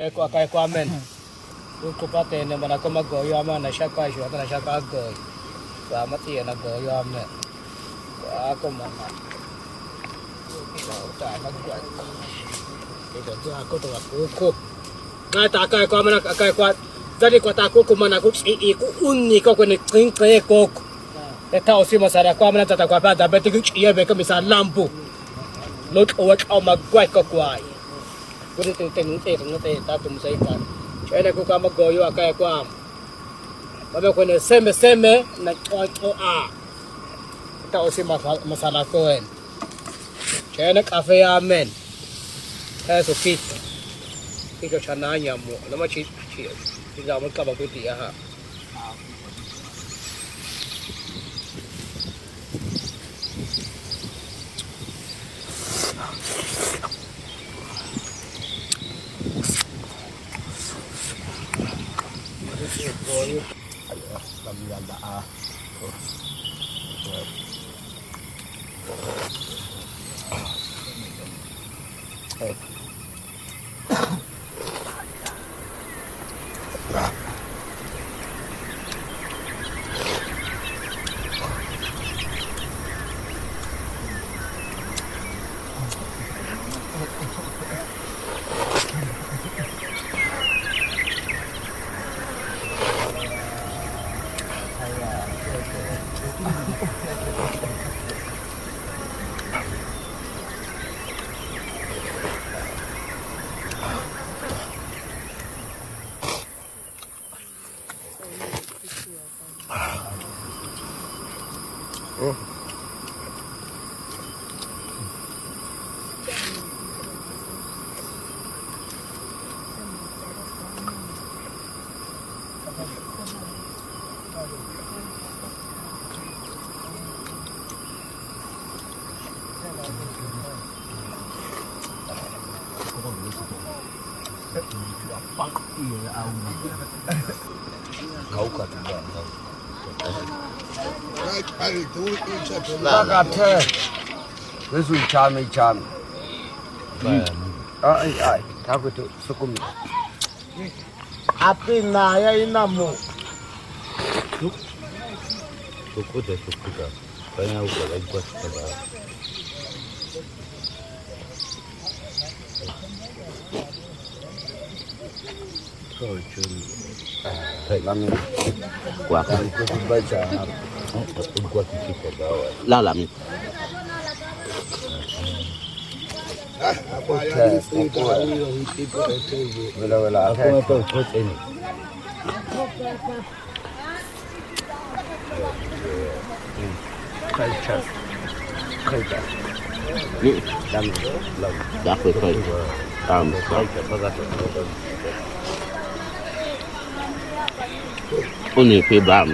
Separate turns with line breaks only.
Kwa men. Ukupate ne mana ko magoyo ama na shaka shwa na shaka go. Wa mati na goyo amne. Wa ko mana. Ta na kwa. Ito tu ako to ako. Kata kai kwa mana kai kwa. Jadi kwa ta ko mana ko ku unni ko ne kring ko. Eta osi masara kwa mana tata kwa pa da beti ku iya be ko misa lampu. Lot o au magwai ko kwai. Ko te te ta tum sai ka. Chene ko kama goyo akae kwa. Baba kwenye seme na a. Ita osi masala koen. Chene kafe ya amen. Eso kito. Kiko chana nyamu. Lama chi. Tiga mo ka ba ko ti ha.
Lagate. This will charm. Ai, tago to sukumi. Api na ya inamu.
Sukuta. Kaya uko lagwas ka ba?
Lami.
Kuha ka. Lalam.
Wala.
Ako na to, coach ini.
Culture.
Ni,
Lami.
dapat kau. Ini pebam.